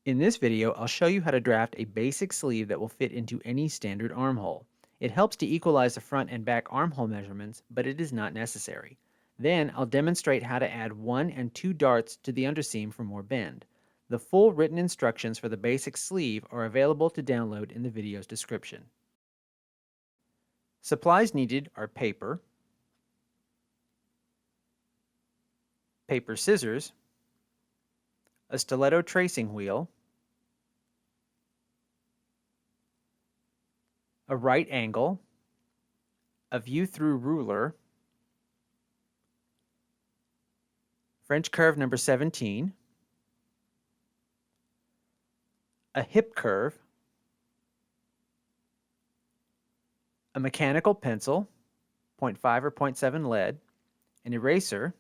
In this video, I'll show you how to draft a basic sleeve that will fit into any standard armhole. It helps to equalize the front and back armhole measurements, but it is not necessary. Then I'll demonstrate how to add 1 and 2 darts to the underseam for more bend. The full written instructions for the basic sleeve are available to download in the video's description. Supplies needed are paper scissors, a stiletto tracing wheel, a right angle, a view-through ruler, French curve number 17, a hip curve, a mechanical pencil, .5 or .7 lead, an eraser,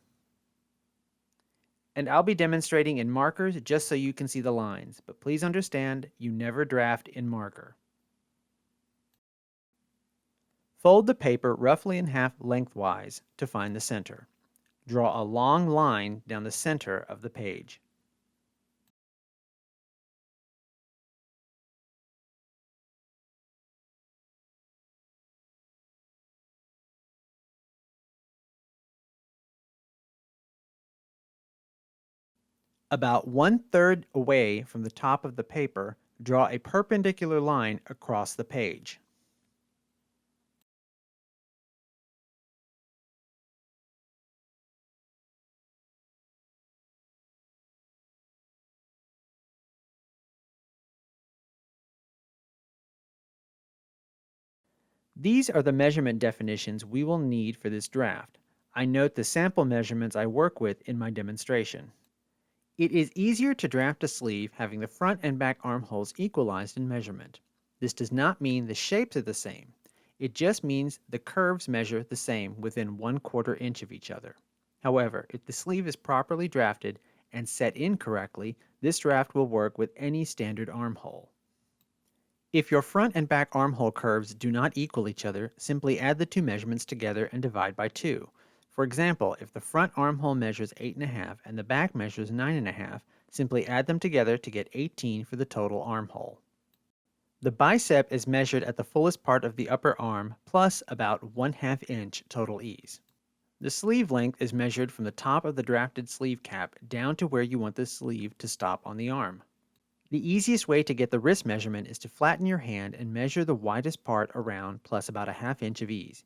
and I'll be demonstrating in markers just so you can see the lines, but please understand you never draft in marker. Fold the paper roughly in half lengthwise to find the center. Draw a long line down the center of the page. About 1/3 away from the top of the paper, draw a perpendicular line across the page. These are the measurement definitions we will need for this draft. I note the sample measurements I work with in my demonstration. It is easier to draft a sleeve having the front and back armholes equalized in measurement. This does not mean the shapes are the same. It just means the curves measure the same within 1/4 inch of each other. However, if the sleeve is properly drafted and set in correctly, this draft will work with any standard armhole. If your front and back armhole curves do not equal each other, simply add the two measurements together and divide by 2. For example, if the front armhole measures 8.5 and the back measures 9.5, simply add them together to get 18 for the total armhole. The bicep is measured at the fullest part of the upper arm plus about 1/2 inch total ease. The sleeve length is measured from the top of the drafted sleeve cap down to where you want the sleeve to stop on the arm. The easiest way to get the wrist measurement is to flatten your hand and measure the widest part around plus about 1/2 inch of ease.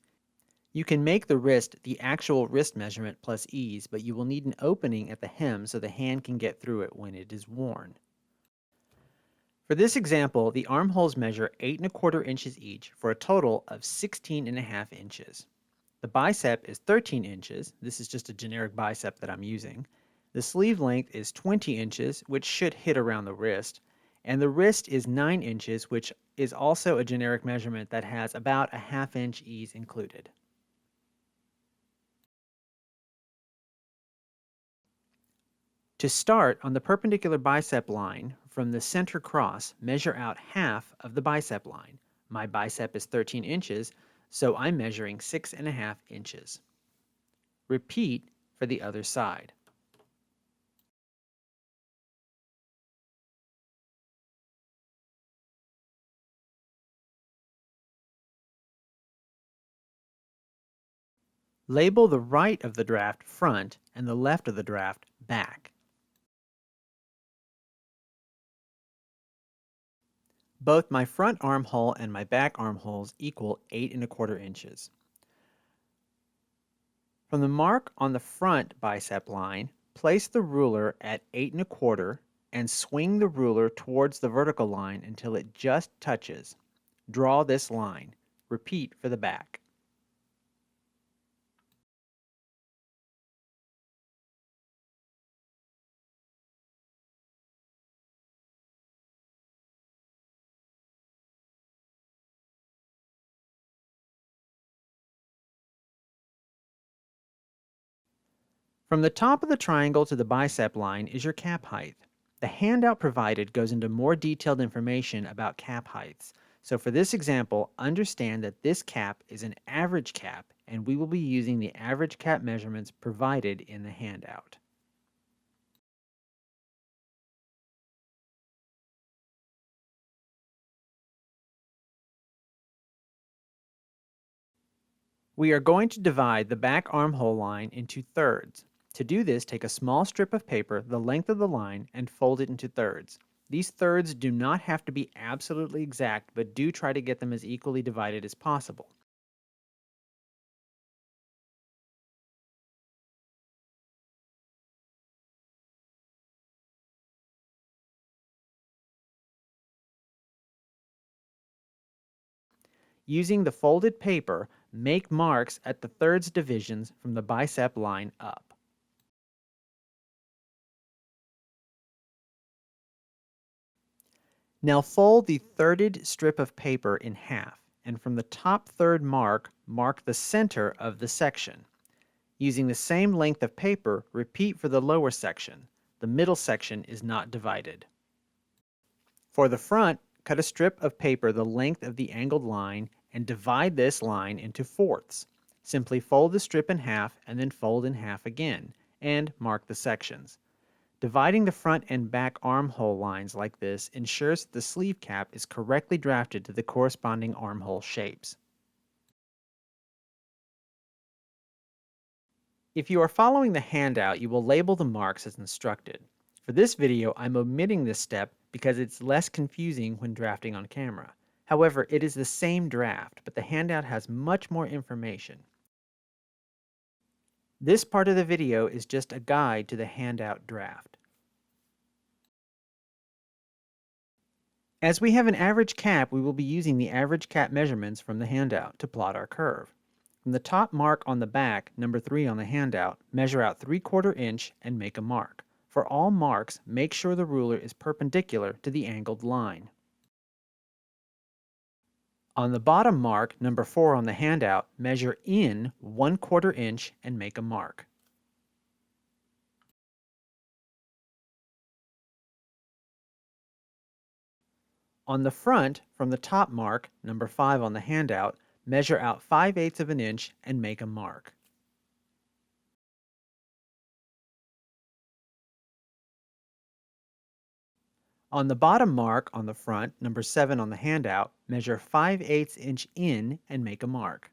You can make the wrist the actual wrist measurement plus ease, but you will need an opening at the hem so the hand can get through it when it is worn. For this example, the armholes measure 8.25 inches each for a total of 16.5 inches. The bicep is 13 inches. This is just a generic bicep that I'm using. The sleeve length is 20 inches, which should hit around the wrist. And the wrist is 9 inches, which is also a generic measurement that has about a 1/2 inch ease included. To start, on the perpendicular bicep line, from the center cross, measure out half of the bicep line. My bicep is 13 inches, so I'm measuring 6.5 inches. Repeat for the other side. Label the right of the draft front and the left of the draft back. Both my front armhole and my back armholes equal 8.25 inches. From the mark on the front bicep line, place the ruler at 8.25 and swing the ruler towards the vertical line until it just touches. Draw this line. Repeat for the back. From the top of the triangle to the bicep line is your cap height. The handout provided goes into more detailed information about cap heights. So for this example, understand that this cap is an average cap, and we will be using the average cap measurements provided in the handout. We are going to divide the back armhole line into thirds. To do this, take a small strip of paper the length of the line and fold it into thirds. These thirds do not have to be absolutely exact, but do try to get them as equally divided as possible. Using the folded paper, make marks at the thirds divisions from the bicep line up. Now fold the thirded strip of paper in half, and from the top third mark, mark the center of the section. Using the same length of paper, repeat for the lower section. The middle section is not divided. For the front, cut a strip of paper the length of the angled line and divide this line into fourths. Simply fold the strip in half and then fold in half again, and mark the sections. Dividing the front and back armhole lines like this ensures that the sleeve cap is correctly drafted to the corresponding armhole shapes. If you are following the handout, you will label the marks as instructed. For this video, I'm omitting this step because it's less confusing when drafting on camera. However, it is the same draft, but the handout has much more information. This part of the video is just a guide to the handout draft. As we have an average cap, we will be using the average cap measurements from the handout to plot our curve. From the top mark on the back, number 3 on the handout, measure out 3/4 inch and make a mark. For all marks, make sure the ruler is perpendicular to the angled line. On the bottom mark, number 4 on the handout, measure in 1/4 inch and make a mark. On the front, from the top mark, number 5 on the handout, measure out 5/8 of an inch and make a mark. On the bottom mark on the front, number 7 on the handout, measure 5/8 inch in and make a mark.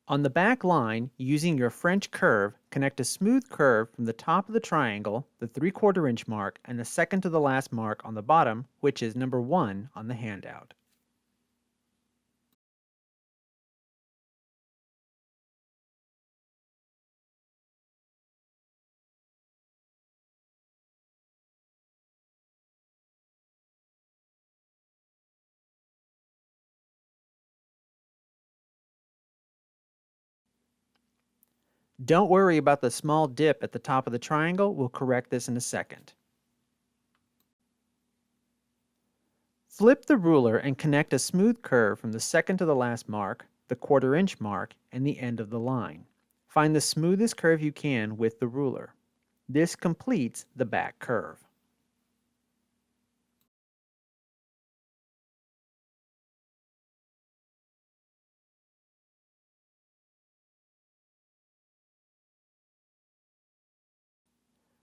On the back line, using your French curve, connect a smooth curve from the top of the triangle, the 3/4 inch mark, and the second to the last mark on the bottom, which is number 1 on the handout. Don't worry about the small dip at the top of the triangle, we'll correct this in a second. Flip the ruler and connect a smooth curve from the second to the last mark, the 1/4 inch mark, and the end of the line. Find the smoothest curve you can with the ruler. This completes the back curve.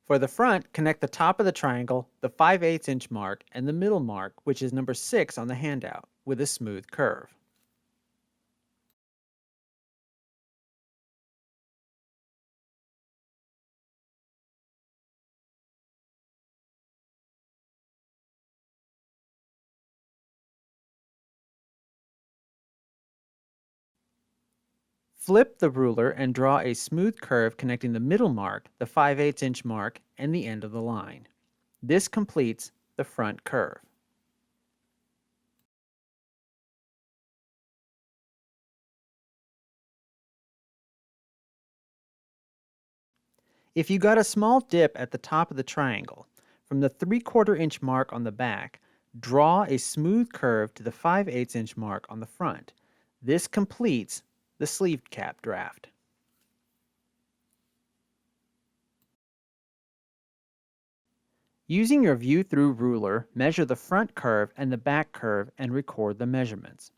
For the front, connect the top of the triangle, the 5/8 inch mark, and the middle mark, which is number 6 on the handout, with a smooth curve. Flip the ruler and draw a smooth curve connecting the middle mark, the 5/8 inch mark, and the end of the line. This completes the front curve. If you got a small dip at the top of the triangle, from the 3/4 inch mark on the back, draw a smooth curve to the 5/8 inch mark on the front. This completes the sleeve cap draft. Using your view-through ruler, measure the front curve and the back curve and record the measurements.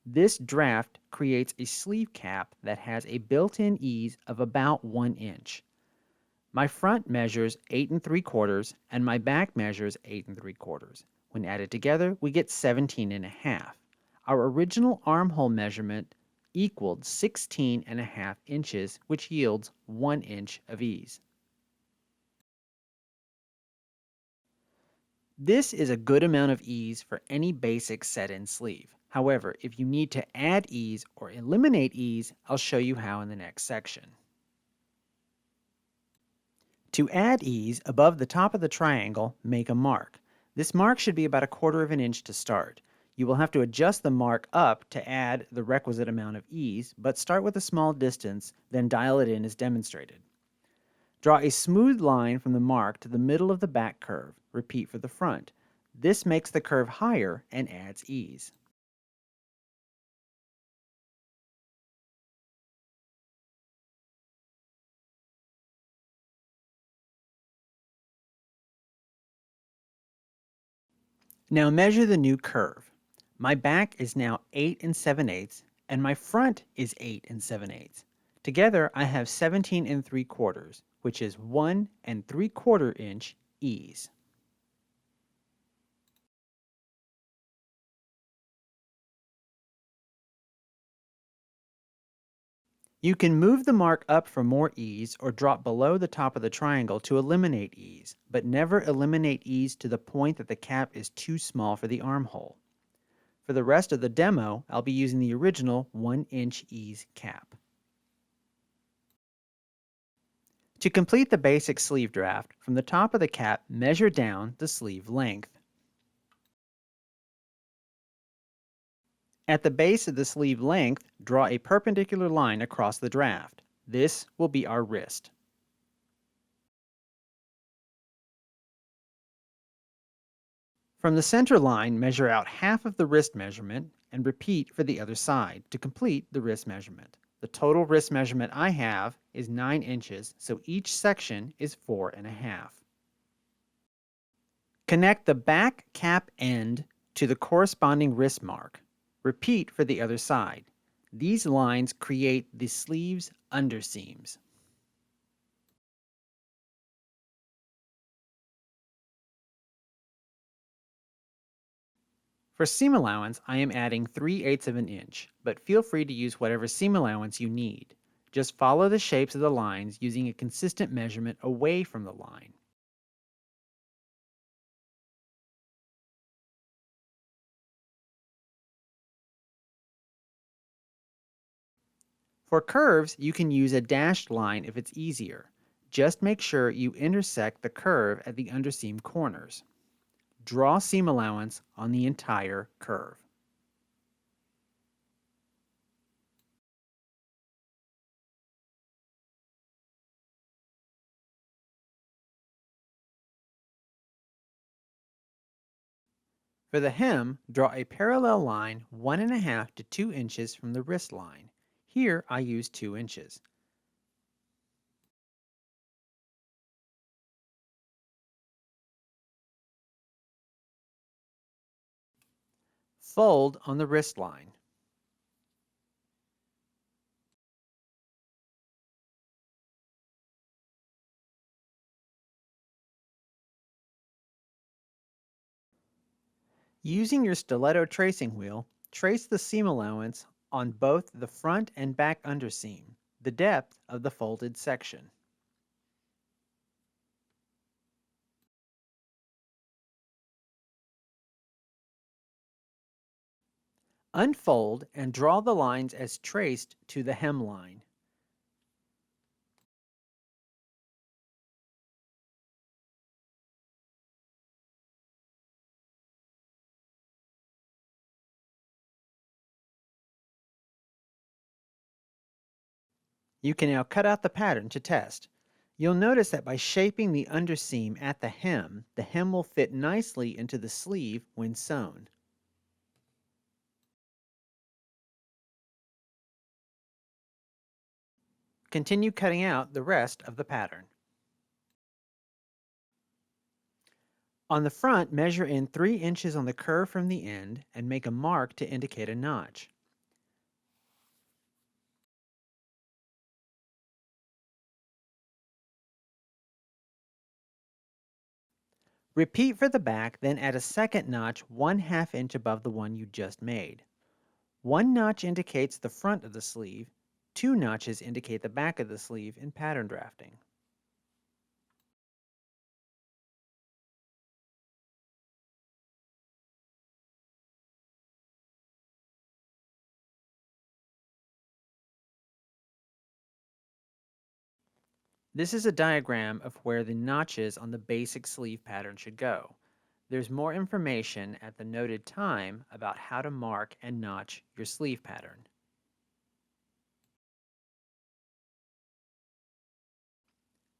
This draft creates a sleeve cap that has a built-in ease of about 1 inch. My front measures 8 3/4 and my back measures 8 3/4. When added together, we get 17.5. Our original armhole measurement equaled 16.5 inches, which yields 1 inch of ease. This is a good amount of ease for any basic set-in sleeve. However, if you need to add ease or eliminate ease, I'll show you how in the next section. To add ease, above the top of the triangle, make a mark. This mark should be about 1/4 of an inch to start. You will have to adjust the mark up to add the requisite amount of ease, but start with a small distance, then dial it in as demonstrated. Draw a smooth line from the mark to the middle of the back curve. Repeat for the front. This makes the curve higher and adds ease. Now measure the new curve. My back is now 8 7/8 and my front is 8 7/8. Together I have 17 3/4, which is 1 3/4 inch ease. You can move the mark up for more ease or drop below the top of the triangle to eliminate ease, but never eliminate ease to the point that the cap is too small for the armhole. For the rest of the demo, I'll be using the original 1 inch ease cap. To complete the basic sleeve draft, from the top of the cap, measure down the sleeve length. At the base of the sleeve length, draw a perpendicular line across the draft. This will be our wrist. From the center line, measure out half of the wrist measurement and repeat for the other side to complete the wrist measurement. The total wrist measurement I have is 9 inches, so each section is 4.5. Connect the back cap end to the corresponding wrist mark. Repeat for the other side. These lines create the sleeve's underseams. For seam allowance, I am adding 3/8 of an inch, but feel free to use whatever seam allowance you need. Just follow the shapes of the lines using a consistent measurement away from the line. For curves, you can use a dashed line if it's easier. Just make sure you intersect the curve at the underseam corners. Draw seam allowance on the entire curve. For the hem, draw a parallel line 1.5 to 2 inches from the wrist line. Here I use 2 inches. Fold on the wrist line. Using your stiletto tracing wheel, trace the seam allowance on both the front and back underseam, the depth of the folded section. Unfold and draw the lines as traced to the hemline. You can now cut out the pattern to test. You'll notice that by shaping the underseam at the hem will fit nicely into the sleeve when sewn. Continue cutting out the rest of the pattern. On the front, measure in 3 inches on the curve from the end and make a mark to indicate a notch. Repeat for the back, then add a second notch 1/2 inch above the one you just made. One notch indicates the front of the sleeve, two notches indicate the back of the sleeve in pattern drafting. This is a diagram of where the notches on the basic sleeve pattern should go. There's more information at the noted time about how to mark and notch your sleeve pattern.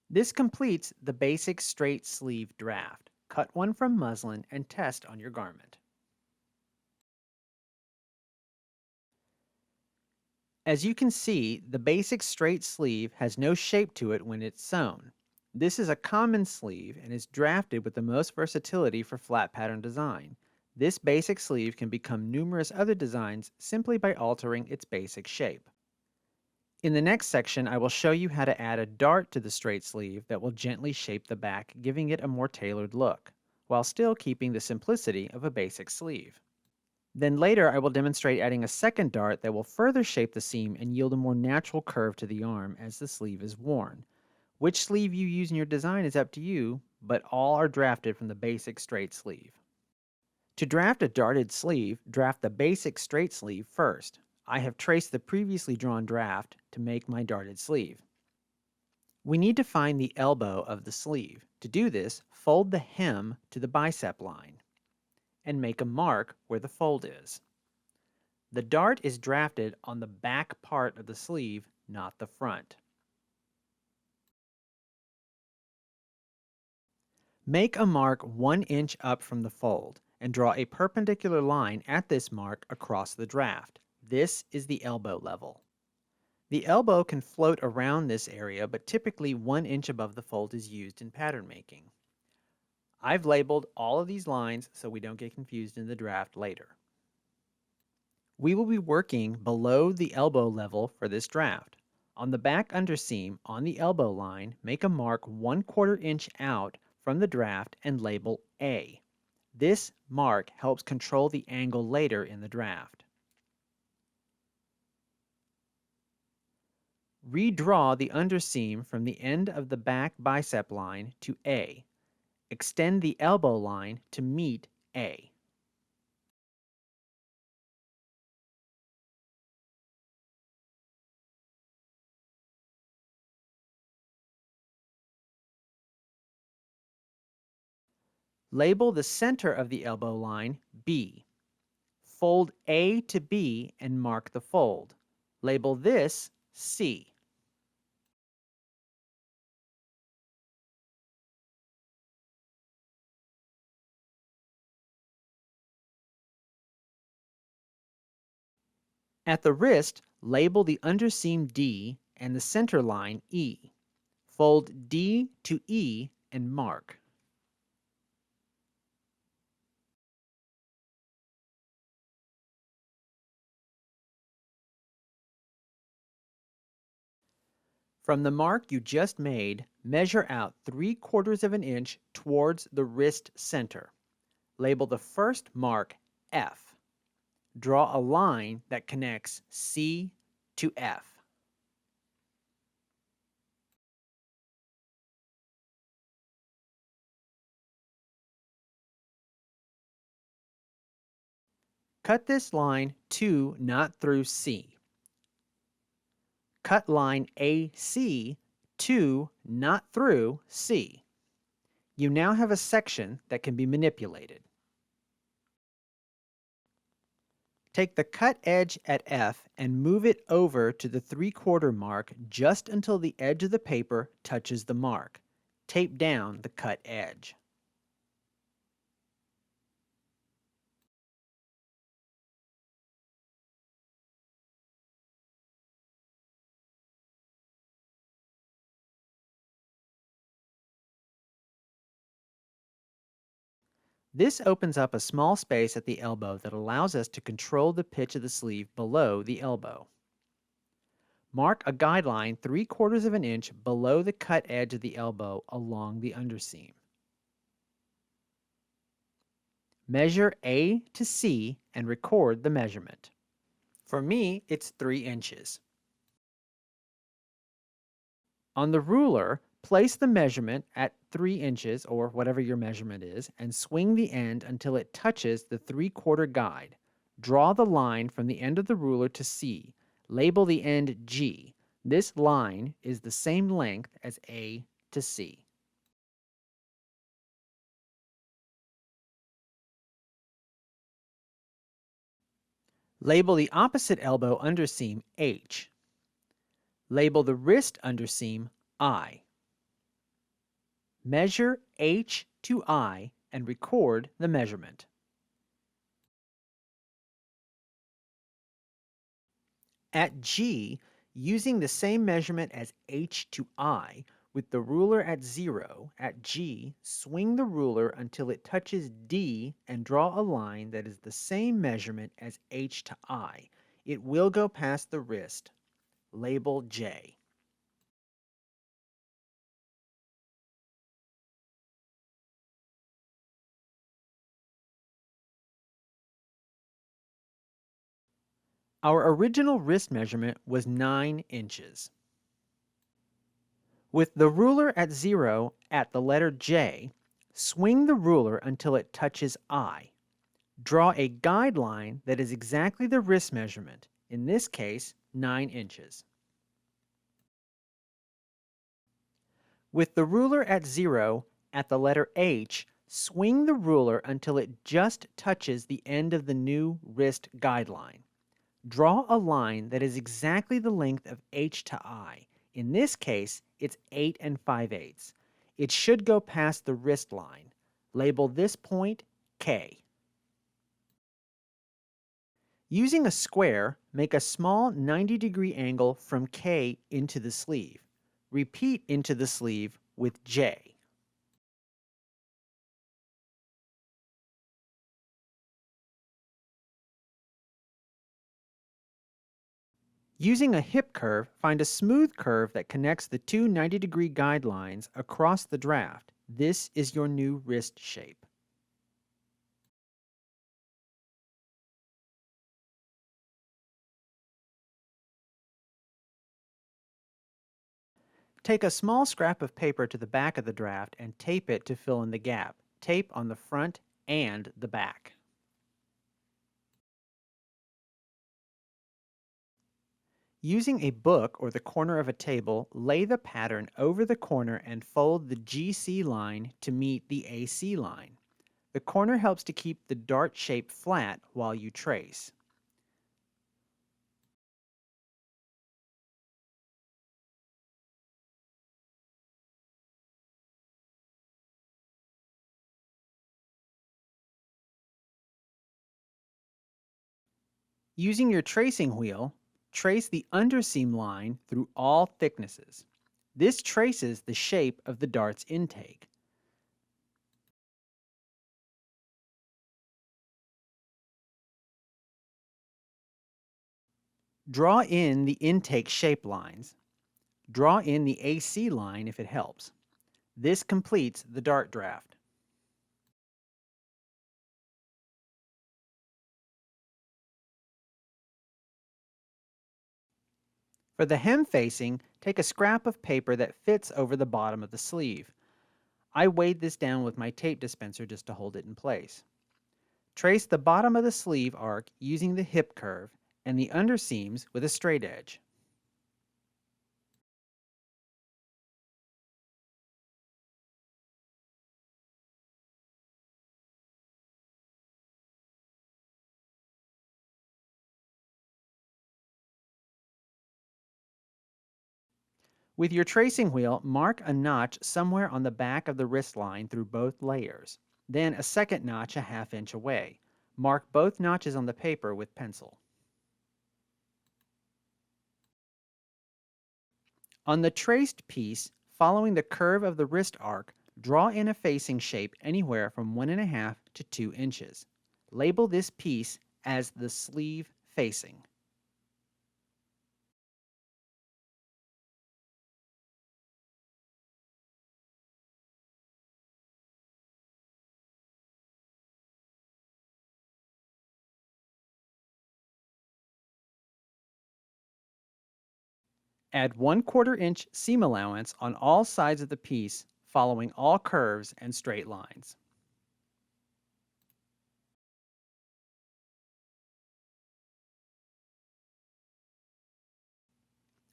This completes the basic straight sleeve draft. Cut one from muslin and test on your garment. As you can see, the basic straight sleeve has no shape to it when it's sewn. This is a common sleeve and is drafted with the most versatility for flat pattern design. This basic sleeve can become numerous other designs simply by altering its basic shape. In the next section, I will show you how to add a dart to the straight sleeve that will gently shape the back, giving it a more tailored look, while still keeping the simplicity of a basic sleeve. Then later, I will demonstrate adding a second dart that will further shape the seam and yield a more natural curve to the arm as the sleeve is worn. Which sleeve you use in your design is up to you, but all are drafted from the basic straight sleeve. To draft a darted sleeve, draft the basic straight sleeve first. I have traced the previously drawn draft to make my darted sleeve. We need to find the elbow of the sleeve. To do this, fold the hem to the bicep line and make a mark where the fold is. The dart is drafted on the back part of the sleeve, not the front. Make a mark 1 inch up from the fold and draw a perpendicular line at this mark across the draft. This is the elbow level. The elbow can float around this area, but typically 1 inch above the fold is used in pattern making. I've labeled all of these lines so we don't get confused in the draft later. We will be working below the elbow level for this draft. On the back underseam on the elbow line, make a mark 1/4 inch out from the draft and label A. This mark helps control the angle later in the draft. Redraw the underseam from the end of the back bicep line to A. Extend the elbow line to meet A. Label the center of the elbow line B. Fold A to B and mark the fold. Label this C. At the wrist, label the underseam D and the center line E. Fold D to E and mark. From the mark you just made, measure out 3/4 of an inch towards the wrist center. Label the first mark F. Draw a line that connects C to F. Cut this line to, not through C. Cut line AC to, not through C. You now have a section that can be manipulated. Take the cut edge at F and move it over to the 3/4 mark just until the edge of the paper touches the mark. Tape down the cut edge. This opens up a small space at the elbow that allows us to control the pitch of the sleeve below the elbow. Mark a guideline 3/4 of an inch below the cut edge of the elbow along the underseam. Measure A to C and record the measurement. For me, it's 3 inches. On the ruler, place the measurement at 3 inches, or whatever your measurement is, and swing the end until it touches the 3/4 guide. Draw the line from the end of the ruler to C. Label the end G. This line is the same length as A to C. Label the opposite elbow underseam H. Label the wrist underseam I. Measure H to I and record the measurement. At G, using the same measurement as H to I, with the ruler at 0, at G, swing the ruler until it touches D and draw a line that is the same measurement as H to I. It will go past the wrist. Label J. Our original wrist measurement was 9 inches. With the ruler at 0 at the letter J, swing the ruler until it touches I. Draw a guideline that is exactly the wrist measurement, in this case 9 inches. With the ruler at 0 at the letter H, swing the ruler until it just touches the end of the new wrist guideline. Draw a line that is exactly the length of H to I. In this case, it's 8 5/8. It should go past the wrist line. Label this point K. Using a square, make a small 90-degree angle from K into the sleeve. Repeat into the sleeve with J. Using a hip curve, find a smooth curve that connects the two 90-degree guidelines across the draft. This is your new wrist shape. Take a small scrap of paper to the back of the draft and tape it to fill in the gap. Tape on the front and the back. Using a book or the corner of a table, lay the pattern over the corner and fold the GC line to meet the AC line. The corner helps to keep the dart shape flat while you trace. Using your tracing wheel, trace the underseam line through all thicknesses. This traces the shape of the dart's intake. Draw in the intake shape lines. Draw in the AC line if it helps. This completes the dart draft. For the hem facing, take a scrap of paper that fits over the bottom of the sleeve. I weighed this down with my tape dispenser just to hold it in place. Trace the bottom of the sleeve arc using the hip curve and the underseams with a straight edge. With your tracing wheel, mark a notch somewhere on the back of the wrist line through both layers. Then a second notch a ½ inch away. Mark both notches on the paper with pencil. On the traced piece, following the curve of the wrist arc, draw in a facing shape anywhere from 1½ to 2 inches. Label this piece as the sleeve facing. Add 1/4 inch seam allowance on all sides of the piece, following all curves and straight lines.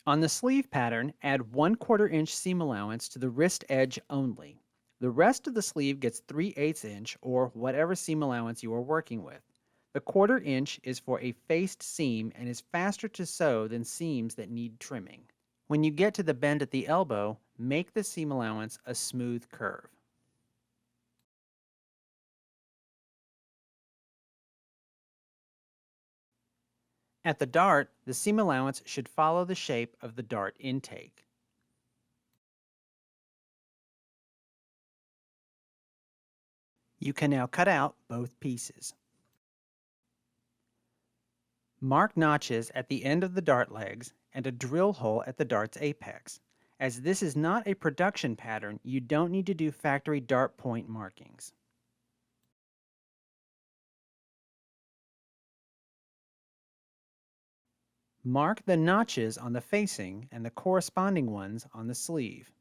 On the sleeve pattern, add 1/4 inch seam allowance to the wrist edge only. The rest of the sleeve gets 3/8 inch or whatever seam allowance you are working with. The 1/4 inch is for a faced seam and is faster to sew than seams that need trimming. When you get to the bend at the elbow, make the seam allowance a smooth curve. At the dart, the seam allowance should follow the shape of the dart intake. You can now cut out both pieces. Mark notches at the end of the dart legs and a drill hole at the dart's apex. As this is not a production pattern, you don't need to do factory dart point markings. Mark the notches on the facing and the corresponding ones on the sleeve.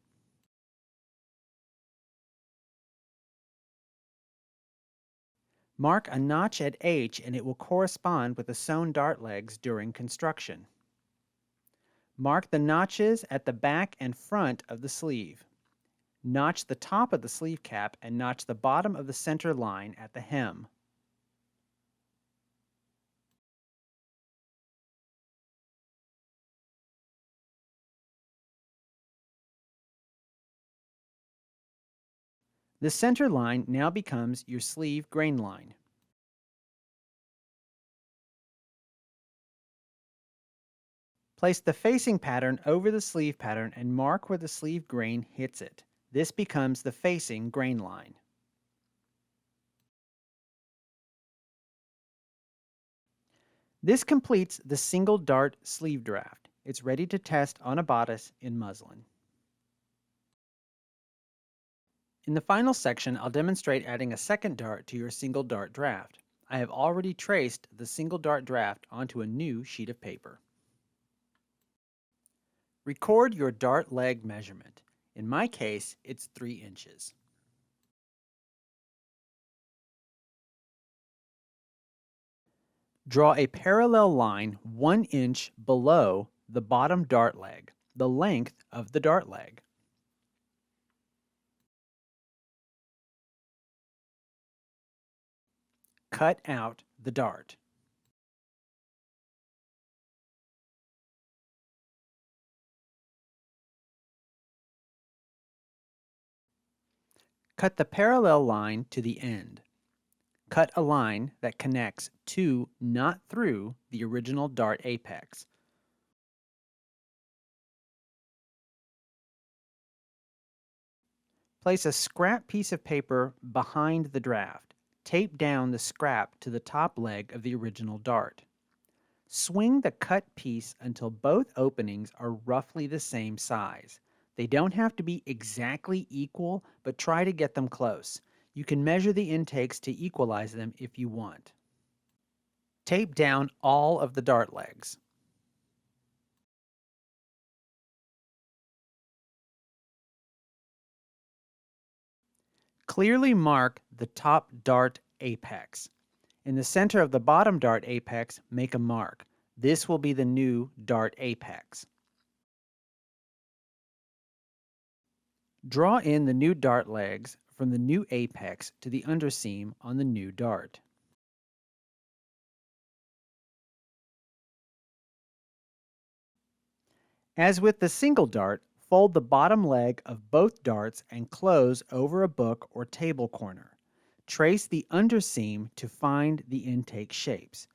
Mark a notch at H and it will correspond with the sewn dart legs during construction. Mark the notches at the back and front of the sleeve. Notch the top of the sleeve cap and notch the bottom of the center line at the hem. The center line now becomes your sleeve grain line. Place the facing pattern over the sleeve pattern and mark where the sleeve grain hits it. This becomes the facing grain line. This completes the single dart sleeve draft. It's ready to test on a bodice in muslin. In the final section, I'll demonstrate adding a second dart to your single dart draft. I have already traced the single dart draft onto a new sheet of paper. Record your dart leg measurement. In my case, it's 3 inches. Draw a parallel line 1 inch below the bottom dart leg, the length of the dart leg. Cut out the dart. Cut the parallel line to the end. Cut a line that connects to, not through, the original dart apex. Place a scrap piece of paper behind the draft. Tape down the scrap to the top leg of the original dart. Swing the cut piece until both openings are roughly the same size. They don't have to be exactly equal, but try to get them close. You can measure the intakes to equalize them if you want. Tape down all of the dart legs. Clearly mark the top dart apex. In the center of the bottom dart apex, make a mark. This will be the new dart apex. Draw in the new dart legs from the new apex to the underseam on the new dart. As with the single dart, fold the bottom leg of both darts and close over a book or table corner. Trace the underseam to find the intake shapes.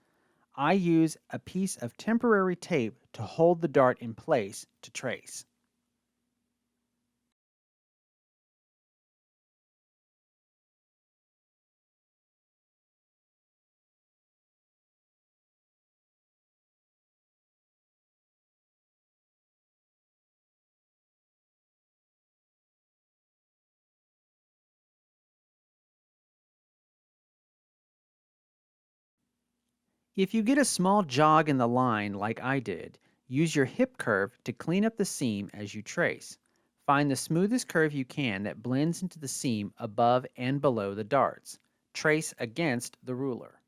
I use a piece of temporary tape to hold the dart in place to trace. If you get a small jog in the line like I did, Use your hip curve to clean up the seam as you trace. Find the smoothest curve you can that blends into the seam above and below the darts. Trace against the ruler.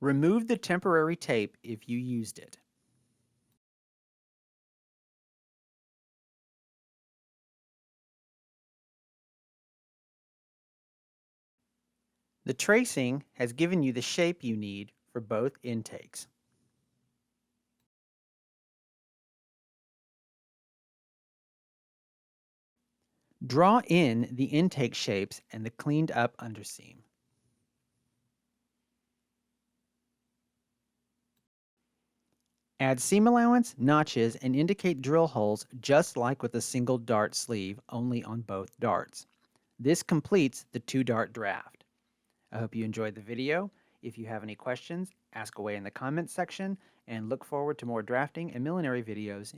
Remove the temporary tape if you used it. The tracing has given you the shape you need for both intakes. Draw in the intake shapes and the cleaned up underseam. Add seam allowance, notches, and indicate drill holes just like with a single dart sleeve, only on both darts. This completes the 2-dart draft. I hope you enjoyed the video. If you have any questions, ask away in the comments section, and look forward to more drafting and millinery videos